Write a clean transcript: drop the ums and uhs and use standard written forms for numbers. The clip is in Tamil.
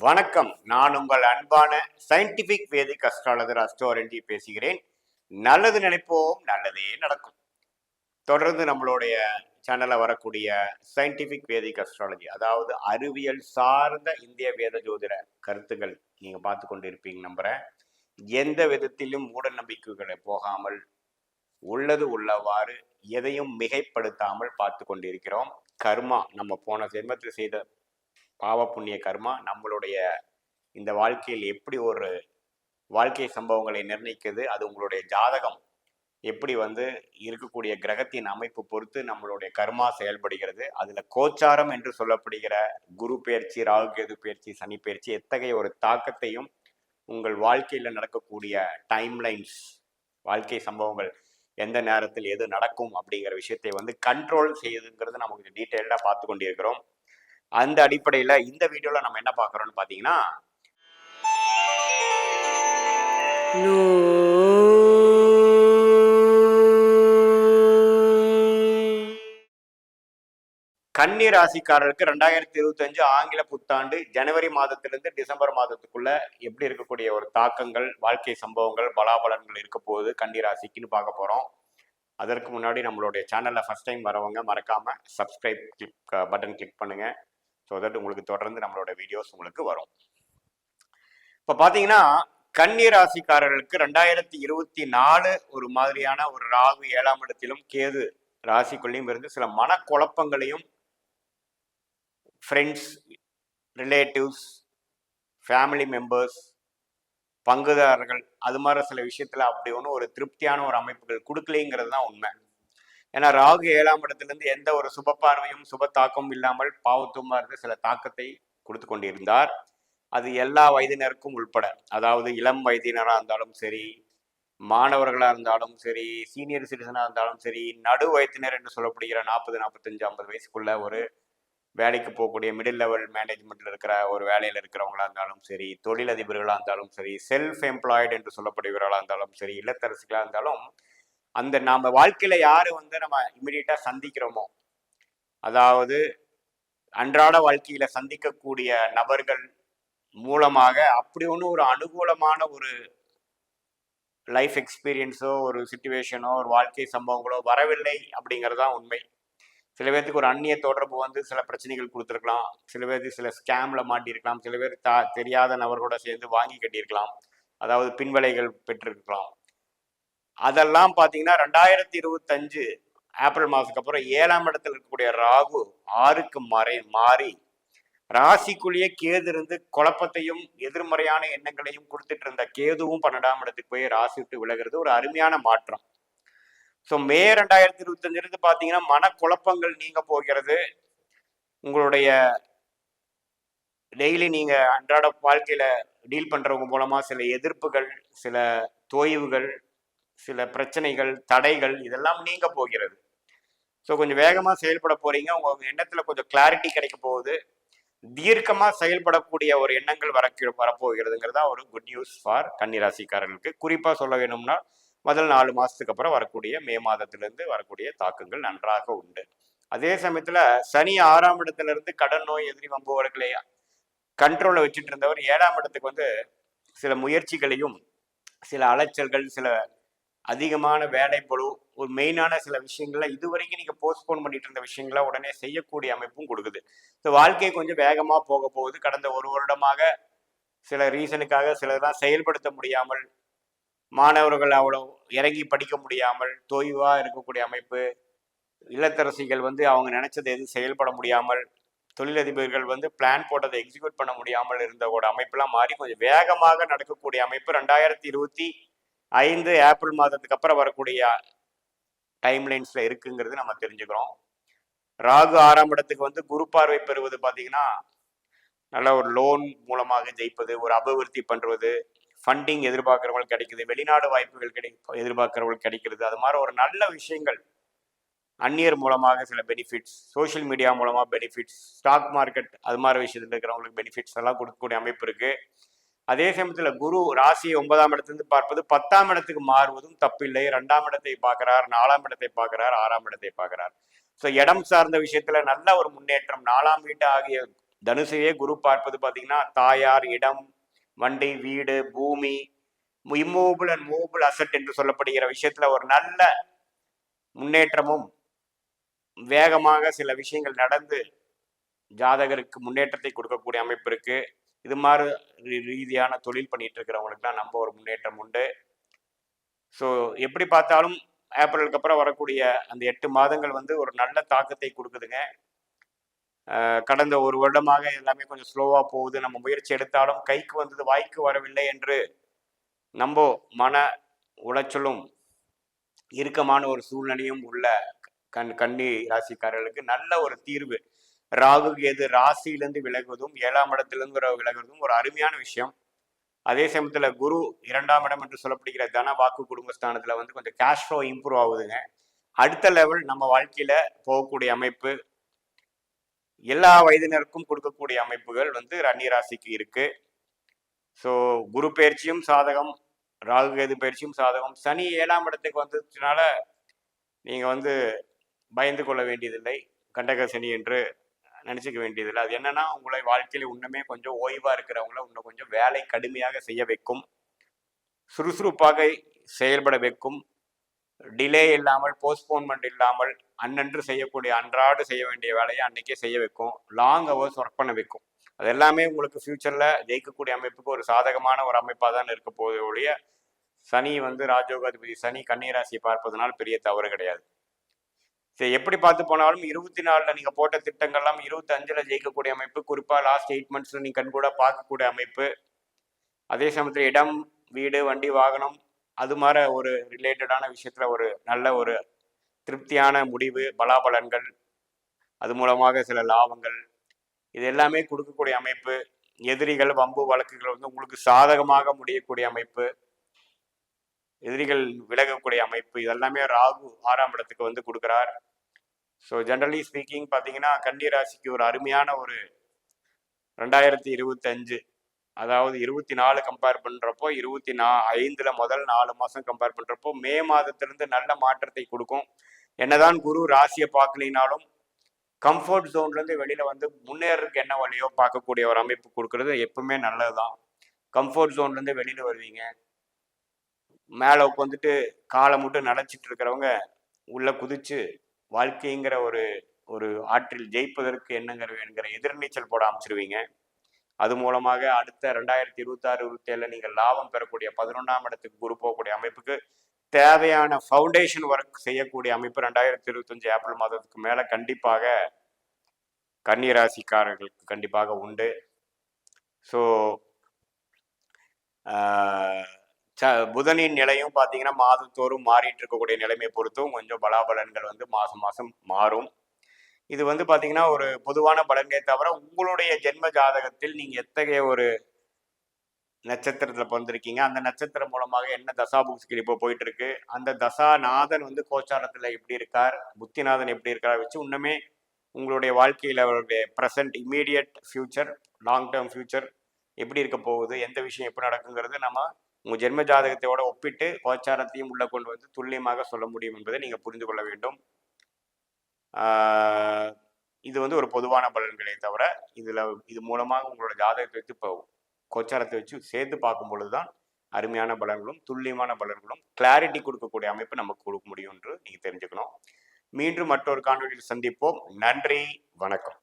வணக்கம். நான் உங்கள் அன்பான சயின்டிபிக் வேதிக் அஸ்ட்ராலஜர் அஸ்ட்ரோரண்டி பேசுகிறேன். நல்லது நினைப்போம், நல்லதே நடக்கும். தொடர்ந்து நம்மளுடைய சேனல்ல வரக்கூடிய சயின்டிபிக் வேதிக் அஸ்ட்ராலஜி, அதாவது அறிவியல் சார்ந்த இந்திய வேத ஜோதிட கருத்துக்கள் நீங்க பார்த்து கொண்டு இருப்பீங்க நம்புறேன். எந்த விதத்திலும் மூட நம்பிக்கைகளை போகாமல் உள்ளது உள்ளவாறு எதையும் மிகைப்படுத்தாமல் பார்த்து கொண்டிருக்கிறோம். கர்மா, நம்ம போன ஜென்மத்தில் செய்த பாவ புண்ணிய கர்மா நம்மளுடைய இந்த வாழ்க்கையில் எப்படி ஒரு வாழ்க்கை சம்பவங்களை நிர்ணயிக்குது, அது உங்களுடைய ஜாதகம் எப்படி இருக்கக்கூடிய கிரகத்தின் அமைப்பு பொறுத்து நம்மளுடைய கர்மா செயல்படுகிறது. அதுல கோச்சாரம் என்று சொல்லப்படுகிற குரு பெயர்ச்சி, ராகு கேது பெயர்ச்சி, சனி பெயர்ச்சி எத்தகைய ஒரு தாக்கத்தையும் உங்கள் வாழ்க்கையில நடக்கக்கூடிய டைம்லைன்ஸ், வாழ்க்கை சம்பவங்கள் எந்த நேரத்தில் எது நடக்கும் அப்படிங்கிற விஷயத்தை கண்ட்ரோல் செய்யுதுங்கிறது நம்ம கொஞ்சம் டீட்டெயில்டா பார்த்து கொண்டிருக்கிறோம். அந்த அடிப்படையில் இந்த வீடியோவில் நம்ம என்ன பார்க்குறோம்னு பார்த்தீங்கன்னா, கன்னி ராசிக்காரருக்கு 2025 ஆங்கில புத்தாண்டு ஜனவரி மாதத்திலிருந்து டிசம்பர் மாதத்துக்குள்ள எப்படி இருக்கக்கூடிய ஒரு தாக்கங்கள், வாழ்க்கை சம்பவங்கள், பலாபலன்கள் இருக்க போகுது கன்னி ராசிக்குன்னு பார்க்க போகிறோம். அதற்கு முன்னாடி நம்மளுடைய சேனலில் ஃபர்ஸ்ட் டைம் வரவங்க மறக்காமல் சப்ஸ்கிரைப் பட்டன் கிளிக் பண்ணுங்கள். ஸோ தட் உங்களுக்கு தொடர்ந்து நம்மளோட வீடியோஸ் உங்களுக்கு வரும். இப்போ பார்த்தீங்கன்னா, கன்னி ராசிக்காரர்களுக்கு 2024 ஒரு மாதிரியான ஒரு ராகு 7ஆம் இடத்திலும் கேது ராசிக்குள்ளேயும் இருந்து சில மனக்குழப்பங்களையும், ஃப்ரெண்ட்ஸ், ரிலேட்டிவ்ஸ், ஃபேமிலி மெம்பர்ஸ், பங்குதாரர்கள், அது மாதிரி சில விஷயத்துல அப்படி ஒன்றும் ஒரு திருப்தியான ஒரு அமைப்புகள் கொடுக்கலைங்கிறது தான் உண்மை. ஏன்னா ராகு 7ஆம் இடத்திலிருந்து எந்த ஒரு சுப பார்வையும் சுப தாக்கமும் இல்லாமல் பாவத்துவமா இருந்து சில தாக்கத்தை கொடுத்து கொண்டிருந்தார். அது எல்லா வயதினருக்கும் உள்பட, அதாவது இளம் வயதினராக இருந்தாலும் சரி, மாணவர்களாக இருந்தாலும் சரி, சீனியர் சிட்டிசனாக இருந்தாலும் சரி, நடு வயதினர் என்று சொல்லப்படுகிற 40, 45, 50 வயசுக்குள்ள ஒரு வேலைக்கு போகக்கூடிய மிடில் லெவல் மேனேஜ்மெண்ட்ல இருக்கிற ஒரு வேலையில் இருக்கிறவங்களா இருந்தாலும் சரி, தொழிலதிபர்களாக இருந்தாலும் சரி, செல்ஃப் எம்ப்ளாய்டு என்று சொல்லப்படுகிறவர்களாக இருந்தாலும் சரி, இல்லத்தரசிகளாக இருந்தாலும், அந்த நம்ம வாழ்க்கையில யாரு நம்ம இமிடியட்டா சந்திக்கிறோமோ, அதாவது அன்றாட வாழ்க்கையில சந்திக்கக்கூடிய நபர்கள் மூலமாக அப்படி ஒன்றும் ஒரு அனுகூலமான ஒரு லைஃப் எக்ஸ்பீரியன்ஸோ, ஒரு சிச்சுவேஷனோ, ஒரு வாழ்க்கை சம்பவங்களோ வரவில்லை அப்படிங்கிறதான் உண்மை. சில பேர்த்துக்கு ஒரு அந்நிய தொடர்பு சில பிரச்சனைகள் கொடுத்துருக்கலாம், சில பேருக்கு சில ஸ்கேம்ல மாட்டியிருக்கலாம், சில பேர் தெரியாத நபர்களோட சேர்ந்து வாங்கி கட்டியிருக்கலாம், அதாவது பின்வலைகள் பெற்றிருக்கலாம். அதெல்லாம் பார்த்தீங்கன்னா 2025 ஏப்ரல் மாதத்துக்கு அப்புறம் 7ஆம் இடத்துல இருக்கக்கூடிய ராகு 6க்கு மாறி ராசிக்குள்ளேயே கேது இருந்து குழப்பத்தையும் எதிர்மறையான எண்ணங்களையும் கொடுத்துட்டு இருந்த கேதுவும் 12ஆம் இடத்துக்கு போய் ராசி விட்டு விலகிறது ஒரு அருமையான மாற்றம். ஸோ மே 2025 இருந்து பார்த்தீங்கன்னா மனக்குழப்பங்கள் நீங்க போகிறது. உங்களுடைய டெய்லி நீங்க அன்றாட வாழ்க்கையில டீல் பண்றவங்க மூலமா சில எதிர்ப்புகள், சில தோய்வுகள், சில பிரச்சனைகள், தடைகள் இதெல்லாம் நீங்க போகிறது. ஸோ கொஞ்சம் வேகமாக செயல்பட போறீங்க. உங்க எண்ணத்துல கொஞ்சம் கிளாரிட்டி கிடைக்க போகுது. தீர்க்கமா செயல்படக்கூடிய ஒரு எண்ணங்கள் வரப்போகிறதுங்கிறதா ஒரு குட் நியூஸ் ஃபார் கன்னிராசிக்காரர்களுக்கு. குறிப்பா சொல்ல வேணும்னா முதல் 4 மாசத்துக்கு அப்புறம் வரக்கூடிய மே மாதத்திலிருந்து வரக்கூடிய தாக்கங்கள் நன்றாக உண்டு. அதே சமயத்துல சனி 6ஆம் இடத்துல இருந்து கடன் நோய், எதிரி வம்புகளை கண்ட்ரோல்ல வச்சுட்டு இருந்தவர் 7ஆம் இடத்துக்கு சில முயற்சிகளையும், சில அலைச்சல்கள், சில அதிகமான வேலை பளு, ஒரு மெயினான சில விஷயங்கள்ல இதுவரைக்கும் நீங்க போஸ்ட்போன் பண்ணிட்டு இருந்த விஷயங்கள உடனே செய்யக்கூடிய அமைப்பும் கொடுக்குது. ஸோ வாழ்க்கை கொஞ்சம் வேகமா போக போகுது. கடந்த ஒரு வருடமாக சில ரீசனுக்காக சிலதெல்லாம் செயல்படுத்த முடியாமல், மாணவர்கள் அவ்வளோ இறங்கி படிக்க முடியாமல் தொய்வா இருக்கக்கூடிய அமைப்பு, இல்லத்தரசிகள் அவங்க நினைச்சது எதுவும் செயல்பட முடியாமல், தொழிலதிபர்கள் பிளான் போட்டதை எக்ஸிக்யூட் பண்ண முடியாமல் இருந்த ஒரு அமைப்பெல்லாம் மாறி கொஞ்சம் வேகமாக நடக்கக்கூடிய அமைப்பு 2025 ஏப்ரல் மாதத்துக்கு அப்புறம் வரக்கூடிய டைம்லைன்ஸ்ல இருக்குங்கிறது நம்ம தெரிஞ்சுக்கிறோம். ராகு 6ஆம் இடத்துக்கு குரு பார்வை பெறுவது பார்த்தீங்கன்னா நல்ல ஒரு லோன் மூலமாக ஜெயிப்பது, ஒரு அபிவிருத்தி பண்றது, ஃபண்டிங் எதிர்பார்க்கிறவங்களுக்கு கிடைக்குது, வெளிநாடு வாய்ப்புகள் எதிர்பார்க்கிறவங்களுக்கு கிடைக்கிறது. அது மாதிரி ஒரு நல்ல விஷயங்கள், அந்நியர் மூலமாக சில பெனிஃபிட்ஸ், சோசியல் மீடியா மூலமாக பெனிஃபிட்ஸ், ஸ்டாக் மார்க்கெட் அது மாதிரி விஷயத்துல இருக்கிறவங்களுக்கு பெனிஃபிட்ஸ் எல்லாம் கொடுக்கக்கூடிய அமைப்பு இருக்கு. அதே சமயத்துல குரு ராசியை 9ஆம் இடத்திலிருந்து பார்ப்பது 10ஆம் இடத்துக்கு மாறுவதும் தப்பில்லை. 2ஆம் இடத்தை பார்க்கிறார், 4ஆம் இடத்தை பார்க்கிறார், 6ஆம் இடத்தை பார்க்கிறார். ஸோ இடம் சார்ந்த விஷயத்துல நல்ல ஒரு முன்னேற்றம். 4ஆம் வீட்டு ஆகிய தனுசையே குரு பார்ப்பது பார்த்தீங்கன்னா தாயார், இடம், வண்டி, வீடு, பூமி, இம்மூவபிள் அண்ட் மூவபிள் அசட் என்று சொல்லப்படுகிற விஷயத்துல ஒரு நல்ல முன்னேற்றமும் வேகமாக சில விஷயங்கள் நடந்து ஜாதகருக்கு முன்னேற்றத்தை கொடுக்கக்கூடிய அமைப்பு இருக்கு. இது மாதிரி ரீதியான தொழில் பண்ணிட்டு இருக்கிறவங்களுக்குலாம் நம்ம ஒரு முன்னேற்றம் உண்டு. ஸோ எப்படி பார்த்தாலும் ஏப்ரலுக்கு அப்புறம் வரக்கூடிய அந்த 8 மாதங்கள் வந்து ஒரு நல்ல தாக்கத்தை கொடுக்குதுங்க. கடந்த ஒரு வருடமாக எல்லாமே கொஞ்சம் ஸ்லோவாக போகுது. நம்ம முயற்சி எடுத்தாலும் கைக்கு வந்தது வாய்க்கு வரவில்லை என்று நம்ம மன உளைச்சலும் இறுக்கமான ஒரு சூழ்நிலையும் உள்ள கன்னி ராசிக்காரர்களுக்கு நல்ல ஒரு தீர்வு. ராகு கேது ராசியிலிருந்து விலகுவதும் 7ஆம் இடத்திலிருந்து விலகுவதும் ஒரு அருமையான விஷயம். அதே சமயத்துல குரு 2ஆம் இடம் என்று சொல்லப்படுகிற தன வாக்கு குடும்பஸ்தானத்துல வந்து கொஞ்சம் கேஷ் ஃப்ளோ இம்ப்ரூவ் ஆகுதுங்க. அடுத்த லெவல் நம்ம வாழ்க்கையில போகக்கூடிய அமைப்பு, எல்லா வயதினருக்கும் கொடுக்கக்கூடிய அமைப்புகள் வந்து கன்னி ராசிக்கு இருக்கு. ஸோ குரு பயிற்சியும் சாதகம், ராகு கேது பயிற்சியும் சாதகம். சனி 7ஆம் இடத்துக்கு வந்ததுனால நீங்க வந்து பயந்து கொள்ள வேண்டியதில்லை. கண்டக சனி என்று நினைச்சுக்க வேண்டியதில்லை. அது என்னன்னா உங்களை வாழ்க்கையில இன்னுமே கொஞ்சம் ஓய்வா இருக்கிறவங்கள இன்னும் கொஞ்சம் வேலை கடுமையாக செய்ய வைக்கும், சுறுசுறுப்பாக செயல்பட வைக்கும், டிலே இல்லாமல், போஸ்ட்போன்மெண்ட் இல்லாமல் அன்னன்று செய்யக்கூடிய அன்றாடு செய்ய வேண்டிய வேலையை அன்னைக்கே செய்ய வைக்கும், லாங் ஹவர்ஸ் ஒர்க் பண்ண வைக்கும். அது எல்லாமே உங்களுக்கு ஃபியூச்சர்ல ஜெயிக்கக்கூடிய அமைப்புக்கு ஒரு சாதகமான ஒரு அமைப்பாக தான் இருக்க போதே ஒழிய சனி வந்து ராஜயோகாதிபதி சனி கன்னிராசியை பார்ப்பதனால் பெரிய தவறு கிடையாது. சரி, எப்படி பார்த்து போனாலும் 24ல் நீங்கள் போட்ட திட்டங்கள்லாம் 25ல் ஜெயிக்கக்கூடிய அமைப்பு. குறிப்பாக லாஸ்ட் 8 மந்த்ஸில் நீங்கள் கண்கூட பார்க்கக்கூடிய அமைப்பு. அதே சமயத்தில் இடம், வீடு, வண்டி, வாகனம் அது மாதிரி ஒரு ரிலேட்டடான விஷயத்துல ஒரு நல்ல ஒரு திருப்தியான முடிவு, பலாபலன்கள், அது மூலமாக சில லாபங்கள், இது எல்லாமே கொடுக்கக்கூடிய அமைப்பு. எதிரிகள், வம்பு வழக்குகள் வந்து உங்களுக்கு சாதகமாக முடியக்கூடிய அமைப்பு, எதிரிகள் விலகக்கூடிய அமைப்பு, இதெல்லாமே ராகு 6ஆம் இடத்துக்கு வந்து கொடுக்குறார். ஸோ ஜென்ரலி ஸ்பீக்கிங் பார்த்தீங்கன்னா கன்னி ராசிக்கு ஒரு அருமையான ஒரு 2025, அதாவது 24 கம்பேர் பண்ணுறப்போ 25ல் முதல் 4 மாதம் கம்பேர் பண்ணுறப்போ மே மாதத்திலிருந்து நல்ல மாற்றத்தை கொடுக்கும். என்னதான் குரு ராசியை பார்க்கலினாலும் கம்ஃபர்ட் ஜோன்லேருந்து வெளியில் வந்து முன்னேறதுக்கு என்ன வழியோ பார்க்கக்கூடிய ஒரு அமைப்பு கொடுக்கறது எப்பவுமே நல்லது தான். கம்ஃபர்ட் ஜோன்லேருந்து வெளியில் வருவீங்க. மேலே உட்காந்துட்டு காலை மட்டும் நினச்சிட்டு இருக்கிறவங்க உள்ளே குதிச்சு வாழ்க்கைங்கிற ஒரு ஒரு ஆற்றில் ஜெயிப்பதற்கு என்கிற எதிர்நீச்சல் போட அமைச்சிருவீங்க. அது மூலமாக அடுத்த 2026, 27 நீங்கள் லாபம் பெறக்கூடிய 11ஆம் இடத்துக்கு குரு போகக்கூடிய அமைப்புக்கு தேவையான ஃபவுண்டேஷன் ஒர்க் செய்யக்கூடிய அமைப்பு 2025 ஏப்ரல் மாதத்துக்கு மேலே கண்டிப்பாக கன்னி ராசிக்காரர்களுக்கு கண்டிப்பாக உண்டு. ஸோ புதனின் நிலையும் பார்த்தீங்கன்னா மாதத்தோறும் மாறிட்டு இருக்கக்கூடிய நிலைமையை பொறுத்தும் கொஞ்சம் பலாபலன்கள் வந்து மாதம் மாதம் மாறும். இது வந்து பார்த்தீங்கன்னா ஒரு பொதுவான பலன்களே தவிர உங்களுடைய ஜென்ம ஜாதகத்தில் நீங்கள் எத்தகைய ஒரு நட்சத்திரத்தில் பிறந்திருக்கீங்க, அந்த நட்சத்திரம் மூலமாக என்ன தசாபுக்திகள் இப்போ போயிட்டு இருக்கு, அந்த தசாநாதன் வந்து கோச்சாரத்தில் எப்படி இருக்கார், புத்திநாதன் எப்படி இருக்கார் வச்சு இன்னுமே உங்களுடைய வாழ்க்கையில் அவருடைய present, immediate future, long term future எப்படி இருக்க போகுது, எந்த விஷயம் எப்படி நடக்குங்கிறது நம்ம உங்கள் ஜென்ம ஜாதகத்தையோட ஒப்பிட்டு கோச்சாரத்தையும் உள்ள கொண்டு வந்து துல்லியமாக சொல்ல முடியும் என்பதை நீங்கள் புரிந்து கொள்ள வேண்டும். இது வந்து ஒரு பொதுவான பலன்களே தவிர இது மூலமாக உங்களோட ஜாதகத்தை வச்சு இப்போ கோச்சாரத்தை வச்சு சேர்த்து பார்க்கும் பொழுதுதான் அருமையான பலன்களும் துல்லியமான பலன்களும் கிளாரிட்டி கொடுக்கக்கூடிய அமைப்பு நமக்கு கொடுக்க முடியும் என்று நீங்கள் தெரிஞ்சுக்கணும். மீண்டும் மற்றொரு காணொலியில் சந்திப்போம். நன்றி, வணக்கம்.